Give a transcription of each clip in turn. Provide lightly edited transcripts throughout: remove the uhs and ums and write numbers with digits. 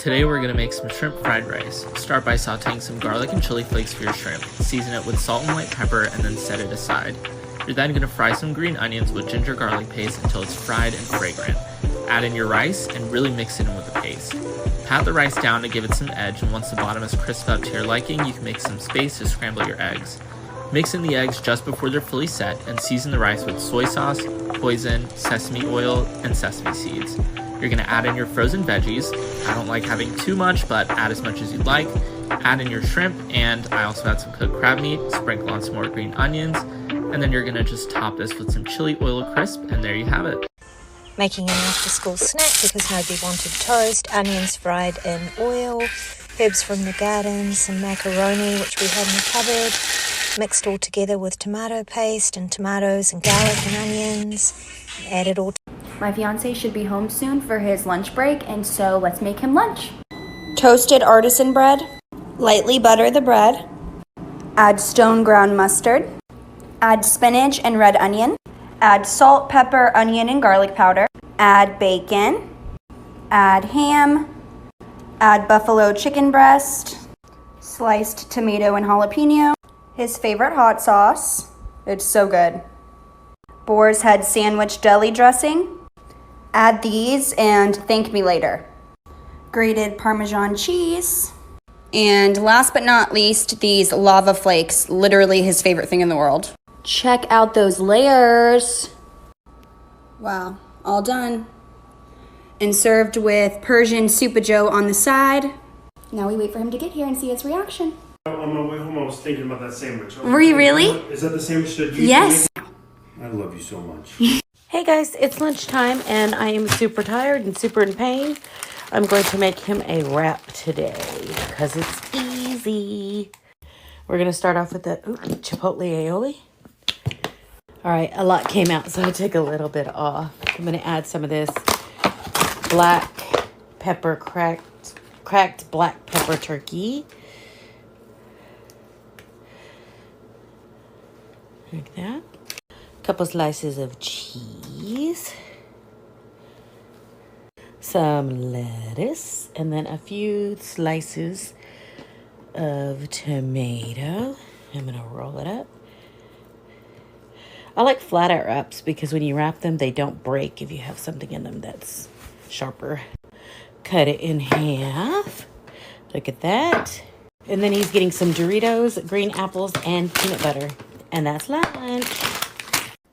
Today we're going to make some shrimp fried rice. Start by sauteing some garlic and chili flakes for your shrimp. Season it with salt and white pepper and then set it aside. You're then going to fry some green onions with ginger garlic paste until it's fried and fragrant. Add in your rice and really mix it in with the paste. Pat the rice down to give it some edge, and once the bottom is crisp up to your liking, you can make some space to scramble your eggs. Mix in the eggs just before they're fully set and season the rice with soy sauce, hoisin, sesame oil, and sesame seeds. You're going to add in your frozen veggies. I don't like having too much, but add as much as you'd like. Add in your shrimp, and I also add some cooked crab meat, sprinkle on some more green onions, and then you're going to just top this with some chili oil crisp, and there you have it. Making an after-school snack because nobody wanted toast, onions fried in oil, herbs from the garden, some macaroni which we had in the cupboard, mixed all together with tomato paste and tomatoes and garlic and onions, add it all. My fiance should be home soon for his lunch break, and so let's make him lunch. Toasted artisan bread, lightly butter the bread, Add stone ground mustard, add spinach and red onion, add salt, pepper, onion, and garlic powder, add bacon, add ham, add buffalo chicken breast, sliced tomato and jalapeno, his favorite hot sauce, it's so good, boar's head sandwich deli dressing, add these and thank me later, grated Parmesan cheese, and last but not least, these lava flakes, literally his favorite thing in the world. Check out those layers. Wow, all done. And served with Persian soup-a-joe on the side. Now we wait for him to get here and see his reaction. On my way home, I was thinking about that sandwich. Were you really? Is that the sandwich that you Yes. I love you so much. Hey guys, it's lunchtime and I am super tired and super in pain. I'm going to make him a wrap today because it's easy. We're going to start off with the chipotle aioli. All right, a lot came out, so I took a little bit off. I'm going to add some of this black pepper, cracked black pepper turkey. Like that. A couple slices of cheese. Some lettuce, and then a few slices of tomato. I'm going to roll it up. I like flat out wraps because when you wrap them, they don't break if you have something in them that's sharper. Cut it in half. Look at that. And then he's getting some Doritos, green apples, and peanut butter. And that's lunch.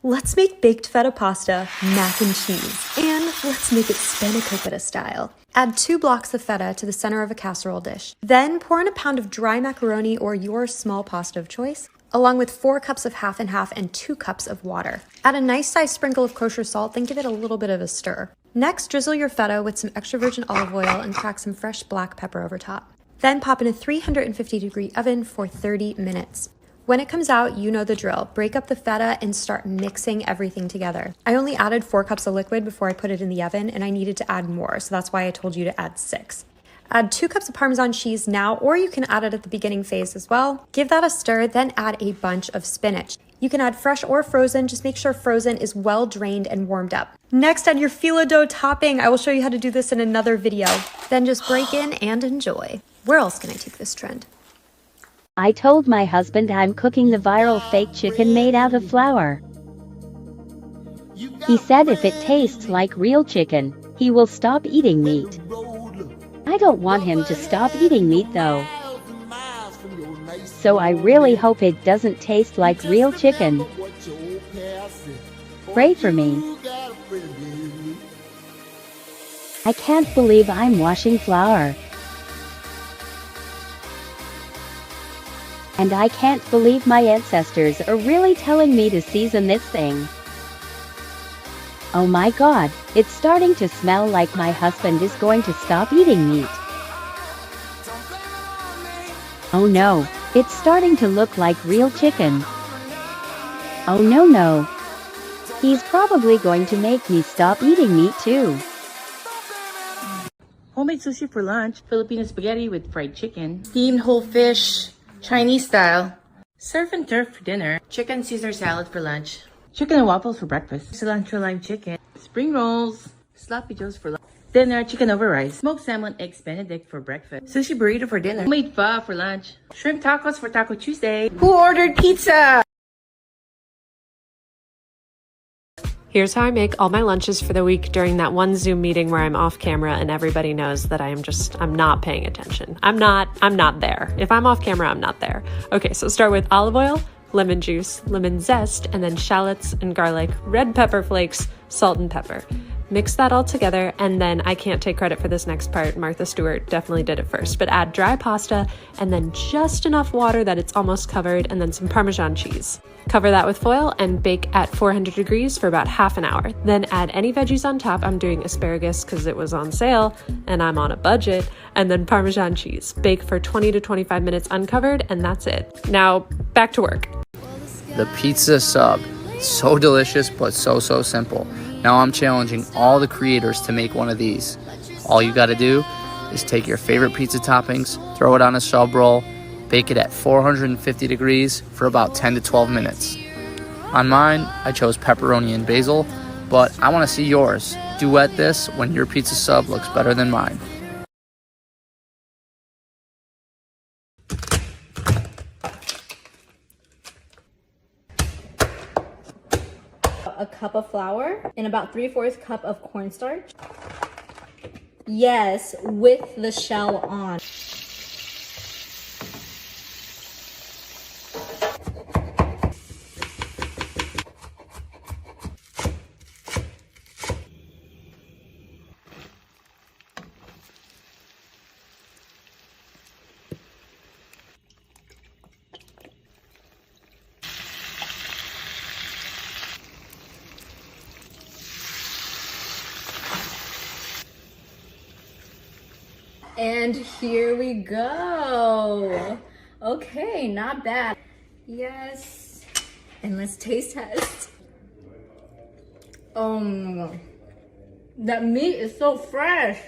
Let's make baked feta pasta, mac and cheese, and let's make it spanakopita style. Add 2 blocks of feta to the center of a casserole dish. Then pour in a pound of dry macaroni or your small pasta of choice, along with 4 cups of half and half and 2 cups of water. Add a nice sized sprinkle of kosher salt, then give it a little bit of a stir. Next, drizzle your feta with some extra virgin olive oil and crack some fresh black pepper over top. Then pop in a 350-degree oven for 30 minutes. When it comes out, you know the drill. Break up the feta and start mixing everything together. I only added 4 cups of liquid before I put it in the oven, and I needed to add more, so that's why I told you to add 6. Add 2 cups of Parmesan cheese now, or you can add it at the beginning phase as well. Give that a stir, then add a bunch of spinach. You can add fresh or frozen, just make sure frozen is well drained and warmed up. Next, add your phyllo dough topping. I will show you how to do this in another video. Then just break in and enjoy. Where else can I take this trend? I told my husband I'm cooking the viral fake chicken made out of flour. He said if it tastes like real chicken, he will stop eating meat. I don't want him to stop eating meat though. So I really hope it doesn't taste like real chicken. Pray for me. I can't believe I'm washing flour. And I can't believe my ancestors are really telling me to season this thing. Oh my god, it's starting to smell like my husband is going to stop eating meat. Oh no, it's starting to look like real chicken. Oh no. He's probably going to make me stop eating meat too. Homemade sushi for lunch. Filipino spaghetti with fried chicken. Steamed whole fish. Chinese style. Surf and turf for dinner. Chicken Caesar salad for lunch. Chicken and waffles for breakfast. Cilantro lime chicken. Spring rolls. Sloppy joes for lunch. Dinner, chicken over rice. Smoked salmon, eggs benedict for breakfast. Sushi burrito for dinner. Made pho for lunch. Shrimp tacos for Taco Tuesday. Who ordered pizza? Here's how I make all my lunches for the week during that one Zoom meeting where I'm off camera and everybody knows that I'm not paying attention. I'm not there. If I'm off camera, I'm not there. Okay, so start with olive oil, lemon juice, lemon zest, and then shallots and garlic, red pepper flakes, salt and pepper. Mix that all together, and then I can't take credit for this next part. Martha Stewart definitely did it first, but add dry pasta and then just enough water that it's almost covered, and then some Parmesan cheese. Cover that with foil and bake at 400 degrees for about half an hour. Then add any veggies on top. I'm doing asparagus because it was on sale and I'm on a budget. And then Parmesan cheese. Bake for 20 to 25 minutes uncovered, and that's it. Now, back to work. The pizza sub. So delicious, but so simple. Now I'm challenging all the creators to make one of these. All you gotta do is take your favorite pizza toppings, throw it on a sub roll, bake it at 450 degrees for about 10 to 12 minutes. On mine, I chose pepperoni and basil, but I wanna see yours. Duet this when your pizza sub looks better than mine. A cup of flour and about 3/4 cup of cornstarch. Yes, with the shell on. And here we go. Okay, not bad. Yes. And let's taste test. Oh my god. That meat is so fresh.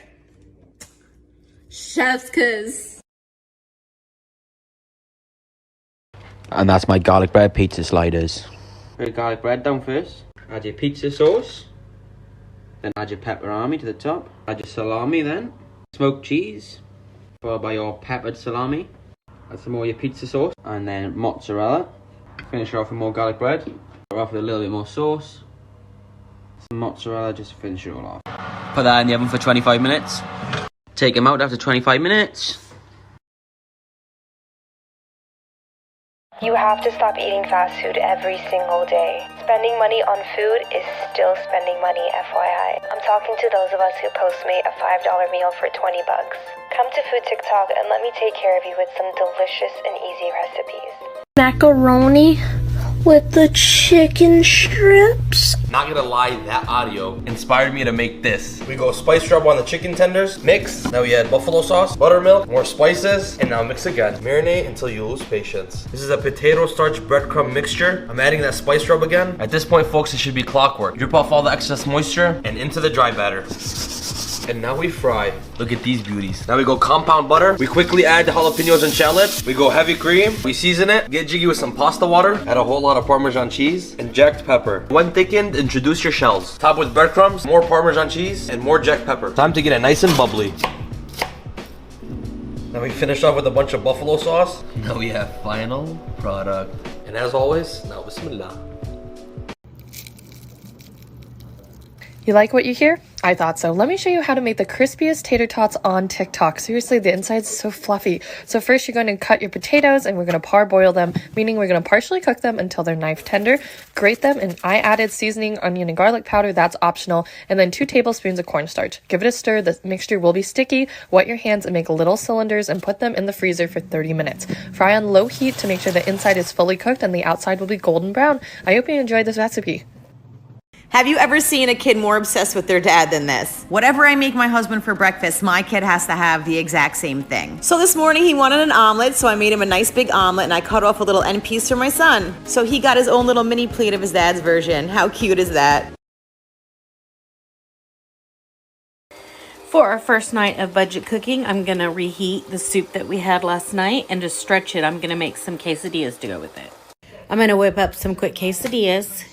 Chef's kiss. And that's my garlic bread pizza sliders. Put your garlic bread down first. Add your pizza sauce. Then add your pepperoni to the top. Add your salami then. Smoked cheese, followed by your peppered salami. Add some more of your pizza sauce, and then mozzarella. Finish off with more garlic bread. Start off with a little bit more sauce. Some mozzarella just to finish it all off. Put that in the oven for 25 minutes. Take them out after 25 minutes. You have to stop eating fast food every single day. Spending money on food is still spending money, FYI. I'm talking to those of us who Postmate a $5 meal for 20 bucks. Come to Food TikTok and let me take care of you with some delicious and easy recipes. Macaroni with the chicken strips. Not gonna lie, that audio inspired me to make this. We go spice rub on the chicken tenders, mix. Now we add buffalo sauce, buttermilk, more spices, and now mix again. Marinate until you lose patience. This is a potato starch breadcrumb mixture. I'm adding that spice rub again. At this point, folks, it should be clockwork. Drip off all the excess moisture and into the dry batter. And now we fry. Look at these beauties. Now we go compound butter. We quickly add the jalapenos and shallots. We go heavy cream. We season it. Get jiggy with some pasta water. Add a whole lot of Parmesan cheese and jacked pepper. When thickened, introduce your shells. Top with breadcrumbs, more Parmesan cheese, and more jacked pepper. Time to get it nice and bubbly. Now we finish off with a bunch of buffalo sauce. Now we have final product. And as always, now bismillah. You like what you hear? I thought so. Let me show you how to make the crispiest tater tots on TikTok. Seriously, the inside's so fluffy. So first you're going to cut your potatoes and we're going to parboil them, meaning we're going to partially cook them until they're knife tender. Grate them, and I added seasoning, onion, and garlic powder. That's optional. And then 2 tablespoons of cornstarch. Give it a stir. The mixture will be sticky. Wet your hands and make little cylinders and put them in the freezer for 30 minutes. Fry on low heat to make sure the inside is fully cooked and the outside will be golden brown. I hope you enjoyed this recipe. Have you ever seen a kid more obsessed with their dad than this? Whatever I make my husband for breakfast, my kid has to have the exact same thing. So this morning he wanted an omelet, so I made him a nice big omelet and I cut off a little end piece for my son. So he got his own little mini plate of his dad's version. How cute is that? For our first night of budget cooking, I'm going to reheat the soup that we had last night and just stretch it. I'm going to make some quesadillas to go with it. I'm going to whip up some quick quesadillas.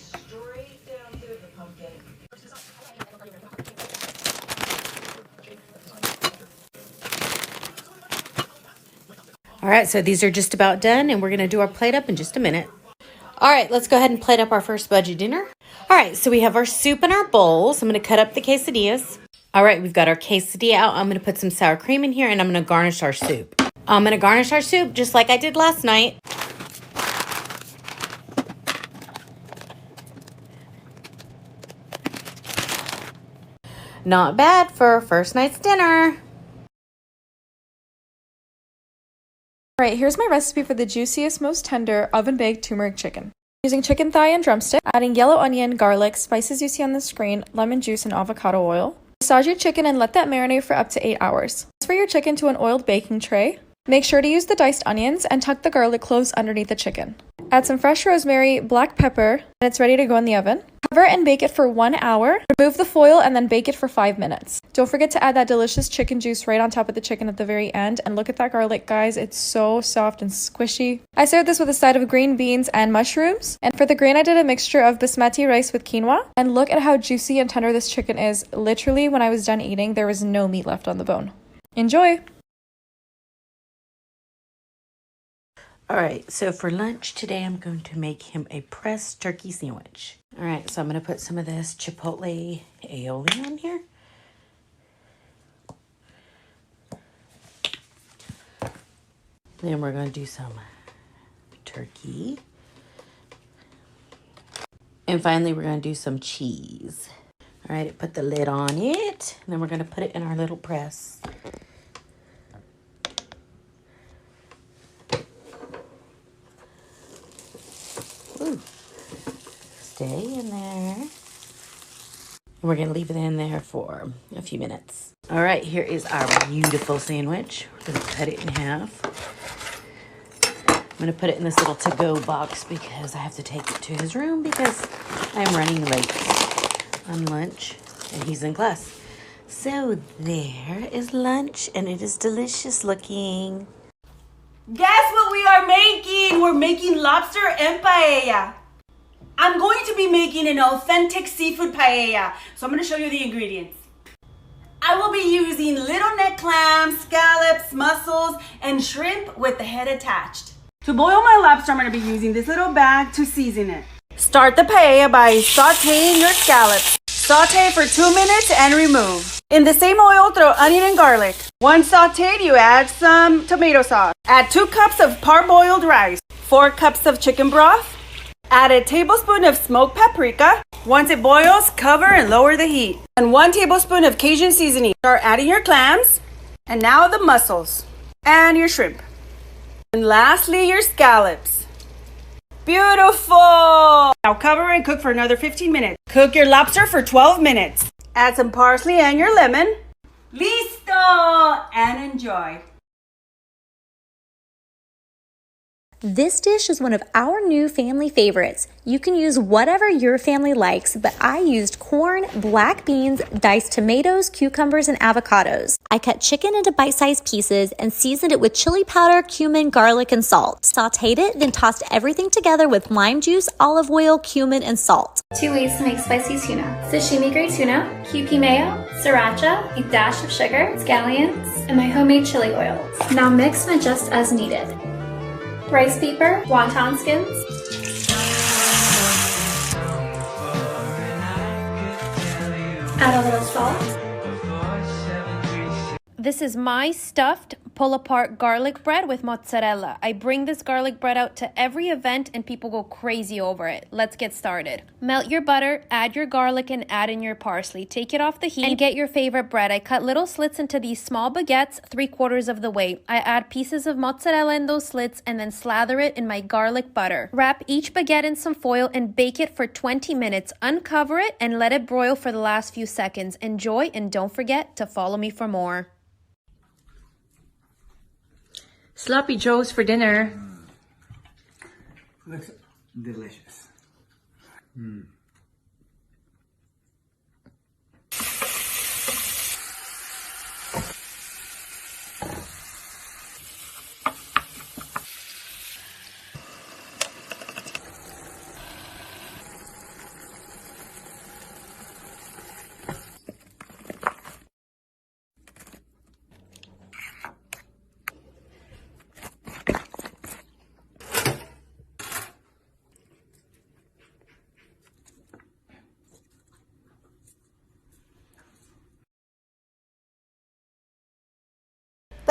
All right, so these are just about done, and we're going to do our plate up in just a minute. All right, let's go ahead and plate up our first budget dinner. All right, so we have our soup in our bowls. I'm going to cut up the quesadillas. All right, we've got our quesadilla out. I'm going to put some sour cream in here, and I'm going to garnish our soup. I'm going to garnish our soup just like I did last night. Not bad for first night's dinner. All right, here's my recipe for the juiciest, most tender, oven-baked turmeric chicken. Using chicken thigh and drumstick, adding yellow onion, garlic, spices you see on the screen, lemon juice, and avocado oil. Massage your chicken and let that marinate for up to 8 hours. Transfer your chicken to an oiled baking tray. Make sure to use the diced onions and tuck the garlic cloves underneath the chicken. Add some fresh rosemary, black pepper, and it's ready to go in the oven. Cover and bake it for 1 hour. Remove the foil and then bake it for 5 minutes. Don't forget to add that delicious chicken juice right on top of the chicken at the very end. And look at that garlic, guys. It's so soft and squishy. I served this with a side of green beans and mushrooms. And for the grain, I did a mixture of basmati rice with quinoa. And look at how juicy and tender this chicken is. Literally, when I was done eating, there was no meat left on the bone. Enjoy! All right, so for lunch today, I'm going to make him a pressed turkey sandwich. All right, so I'm going to put some of this chipotle aioli on here. Then we're going to do some turkey. And finally, we're going to do some cheese. All right, put the lid on it. And then we're going to put it in our little press. Ooh. Stay in there. And we're going to leave it in there for a few minutes. All right, here is our beautiful sandwich. We're going to cut it in half. I'm going to put it in this little to-go box because I have to take it to his room because I'm running late on lunch and he's in class. So there is lunch and it is delicious looking. Guess what we are making? We're making lobster and paella. I'm going to be making an authentic seafood paella, so I'm going to show you the ingredients. I will be using little neck clams, scallops, mussels, and shrimp with the head attached. To boil my lobster, I'm going to be using this little bag to season it. Start the paella by sauteing your scallops. Saute for 2 minutes and remove. In the same oil, throw onion and garlic. Once sauteed, you add some tomato sauce. Add 2 cups of parboiled rice, 4 cups of chicken broth. Add a tablespoon of smoked paprika. Once it boils, cover and lower the heat. And 1 tablespoon of Cajun seasoning. Start adding your clams. And now the mussels. And your shrimp. And lastly, your scallops. Beautiful! Now cover and cook for another 15 minutes. Cook your lobster for 12 minutes. Add some parsley and your lemon. Listo! And enjoy. This dish is one of our new family favorites. You can use whatever your family likes, but I used corn, black beans, diced tomatoes, cucumbers, and avocados. I cut chicken into bite-sized pieces and seasoned it with chili powder, cumin, garlic, and salt. Sauteed it, then tossed everything together with lime juice, olive oil, cumin, and salt. 2 ways to make spicy tuna. Sashimi grade tuna, Kewpie mayo, sriracha, a dash of sugar, scallions, and my homemade chili oils. Now mix and adjust as needed. Rice paper, wonton skins, add a little salt. This is my stuffed pull-apart garlic bread with mozzarella. I bring this garlic bread out to every event and people go crazy over it. Let's get started. Melt your butter, add your garlic, and add in your parsley. Take it off the heat and get your favorite bread. I cut little slits into these small baguettes 3/4 of the way. I add pieces of mozzarella in those slits and then slather it in my garlic butter. Wrap each baguette in some foil and bake it for 20 minutes. Uncover it and let it broil for the last few seconds. Enjoy and don't forget to follow me for more. Sloppy joes for dinner. Looks delicious.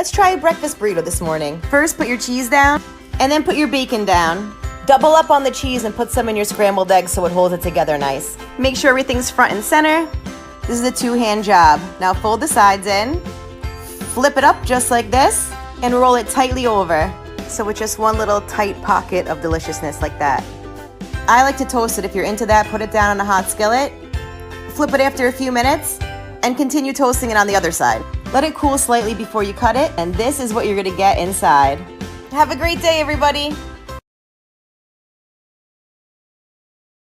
Let's try a breakfast burrito this morning. First, put your cheese down, and then put your bacon down. Double up on the cheese and put some in your scrambled eggs so it holds it together nice. Make sure everything's front and center. This is a two-hand job. Now fold the sides in, flip it up just like this, and roll it tightly over. So with just one little tight pocket of deliciousness like that. I like to toast it. If you're into that, put it down on a hot skillet, flip it after a few minutes, and continue toasting it on the other side. Let it cool slightly before you cut it, and this is what you're gonna get inside. Have a great day, everybody.